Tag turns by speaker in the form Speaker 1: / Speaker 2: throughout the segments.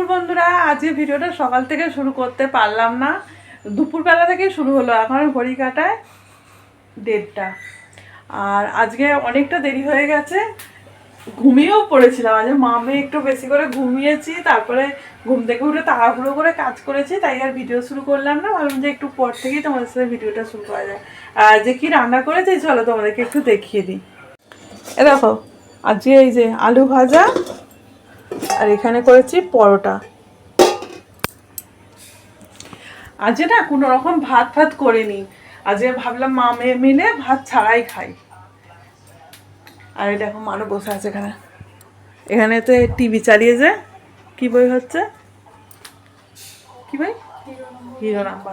Speaker 1: দুপুর বন্ধুরা, আজকে ভিডিওটা সকাল থেকে শুরু করতে পারলাম না, দুপুরবেলা থেকেই শুরু হলো। এখন ঘড়ি কাটায় 1:30। আর আজকে অনেকটা দেরি হয়ে গেছে, ঘুমিয়েও পড়েছিলাম। আজকে মামে একটু বেশি করে ঘুমিয়েছি, তারপরে ঘুম থেকে উঠে তাড়াহুড়ো করে কাজ করেছি, তাই আর ভিডিও শুরু করলাম না। ভাবলাম যে একটু পর থেকেই তোমাদের সাথে ভিডিওটা শুরু করা যায়। আর যে কি রান্না করেছি চলো তোমাদেরকে একটু দেখিয়ে দিই। এ দেখো, আজকে এই যে আলু ভাজা, আর এখানে করেছি পরোটা। আজকে না কোনো রকম ভাত করিনি, আজকে ভাবলাম মা মেয়ে মিলে ভাত ছাড়াই খাই। আর এই দেখো মানু বসে আছে এখানে, এখানেতে টিভি চালিয়ে যে কি বই হচ্ছে, কি বই? হিরো নাম্বার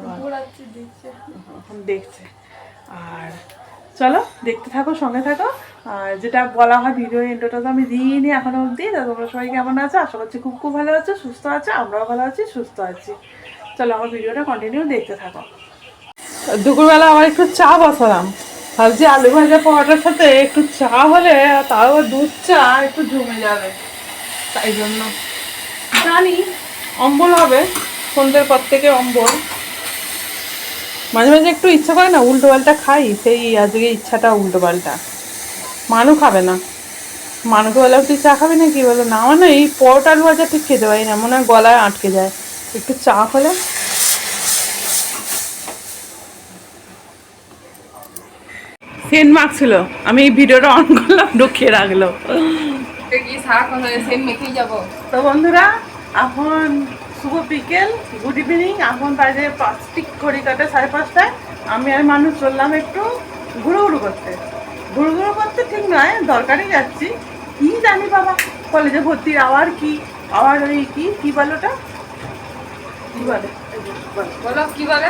Speaker 1: 1 দেখছে। আর চলো দেখতে থাকো, সঙ্গে থাকো। আর যেটা বলা হয় ভিডিও ইন্ট্রোটা তো আমি দিইনি এখনো অবধি। তোমরা সবাই কেমন আছো? আশা করছি খুব খুব ভালো আছো, সুস্থ আছো। আমরাও ভালো আছি, সুস্থ আছি। চলো আমার ভিডিওটা কন্টিনিউ দেখতে থাকো। দুপুরবেলা আবার একটু চা বসালাম, ভাবছি আলু ভাজা পরোটার সাথে একটু চা হলে, তাও দুধ চা একটু জমে যাবে। তাই জন্য জানি অম্বল হবে, সন্ধ্যের পর থেকে অম্বল। মাঝে মাঝে একটু ইচ্ছা করে না উল্টো পাল্টা খাই, সেই আজকে ইচ্ছাটা উল্টো পাল্টা। মানু খাবে না, মানুকে বললাম তুই চা খাবি না, কি বলো না, আমার না এই পরোটা আলু ভাজা ঠিক খেতে পারি না, মনে হয় গলায় আটকে যায়। একটু চা হলে। সেন্ট মাখছিল, আমি এই ভিডিওটা অন করলাম, ঢুকিয়ে রাখলো। তো বন্ধুরা, এখন শুভ বিকেল, গুড ইভিনিং। এখন বাজে 5 ঘড়ি কাটে 5:30টায়। আমি আর মানুষ চললাম একটু ঘুরু করতে। ঘুরু করতে ঠিক নয়, দরকারই যাচ্ছি। কি জানি বাবা, কলেজে ভর্তির আবার কি, আবার ওই কি বলে ওটা, কি বলে
Speaker 2: বলো, কি বলে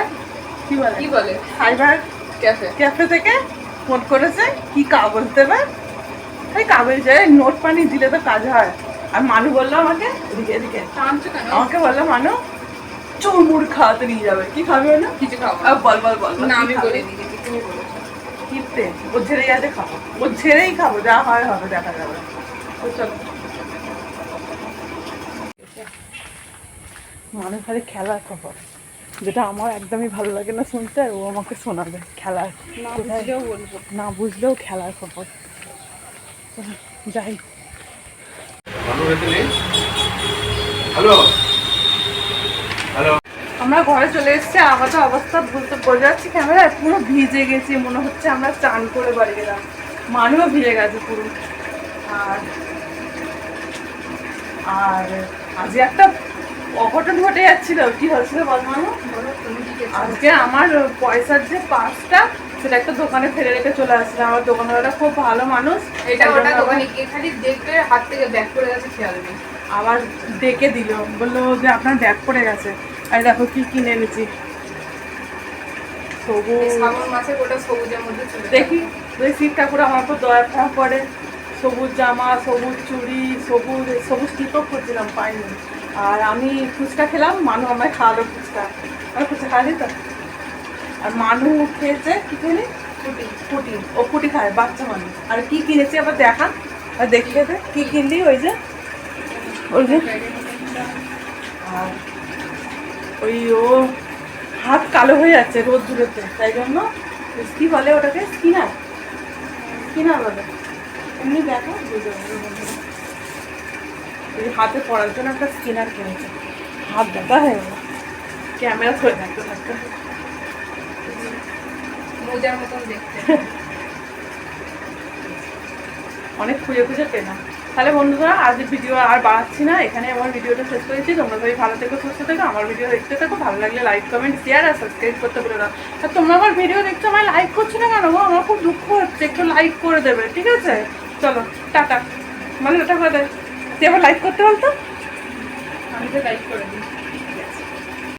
Speaker 1: কি বলে
Speaker 2: কি বলে
Speaker 1: সাইবার ক্যাফে থেকে ফোন করেছে, কি কাগজ দেবে, এই কাগজ যায় নোট পানি দিলে তো কাজ হয়। আর মানু বললো আমাকে, এদিকে এদিকে আমাকে বললো মানু চুরমুর খাওয়াতে নিয়ে যাবে। কি খাবে না?
Speaker 2: কিছু খাবো
Speaker 1: বল বল বল
Speaker 2: না, আমি বলে দিয়েছি, তুমি বলো।
Speaker 1: কিনতে ওর ঝেড়ে যাতে খাবো, ওর ঝেড়েই খাবো, যা হয় হবে, দেখা যাবে। ও চলো, মানে খালি খেলার খবর, যেটা আমার একদমই ভালো লাগে না শুনতে, আর ও আমাকে শোনাবে খেলার। না বুঝলেও খেলার খবর। যাই, আমরা ঘরে চলে এসেছি। আমাদের অবস্থা বলতে বোঝা যাচ্ছে ক্যামেরায়, পুরো ভিজে গেছি, মনে হচ্ছে আমরা চান করে বাড়ি গেলাম। মানুও ভিজে গেছে পুরো। আর আর আজ একটা অঘটন ঘটে যাচ্ছিল। কি হচ্ছিল বল মানু? আজকে আমার পয়সার যে পার্সটা, সেটা একটা দোকানে ফেলে রেখে চলে আসছিলাম। আমার দোকানওয়ালাটা খুব ভালো মানুষ,
Speaker 2: এটা ওটা দোকানে গিয়ে খালি দেখবে হাত থেকে ব্যাগ পড়ে গেছে, খেয়াল নেই।
Speaker 1: আবার ডেকে দিল, বললো যে আপনার ব্যাগ পড়ে গেছে। আর দেখো কি কিনে এনেছি, সবুজ
Speaker 2: মাছের ওটা সবুজের মধ্যে চলে
Speaker 1: দেখি ওই শিব ঠাকুর আমার উপর দয়া করে। সবুজ জামা, সবুজ চুড়ি, সবুজ টিপও খুঁজছিলাম, পাইনি। আর আমি ফুচকা খেলাম, মানু আমায় খাওয়ালো ফুচকা। আমি ফুচকা খাওয়ালি তো। আর মানু খেয়েছে কি খেলি, ফুটি। ও ফুটি খায়, বাচ্চা মানুষ। আর কি কিনেছি আবার দেখা, আর দেখিয়ে দে কি কিনলি। ওই যে আর ওই ও হাত কালো হয়ে যাচ্ছে রোদ দূরেতে, তাই জন্য কি বলে ওটাকে, স্কিনার বলে। এমনি দেখো হাতে পড়ার জন্য একটা স্কিনার কিনেছে। হাত ব্যথা হয়ে গেল, ক্যামেরা ধরে থাকতে
Speaker 2: মোজার মতন দেখতে।
Speaker 1: অনেক খুঁজে পেলাম। তাহলে বন্ধুরা, আজ ভিডিও আর বাড়াচ্ছি না, এখানে আমার ভিডিওটা শেষ করেছি। তোমরা সবাই ভালো থেকো, সুস্থ থেকো, আমার ভিডিও দেখতে থাকো। ভালো লাগলে লাইক, কমেন্ট, শেয়ার আর সাবস্ক্রাইব করতে ভুলো না। আর তোমরা আমার ভিডিও দেখছো, আমার লাইক করছো না কেন গো? আমার খুব দুঃখ হচ্ছে, একটু লাইক করে দেবে, ঠিক আছে? চলো টাটা, মানে ওটা করে দেয়, তুই আবার লাইক করতে বলতো,
Speaker 2: আমি তো লাইক করে দিই।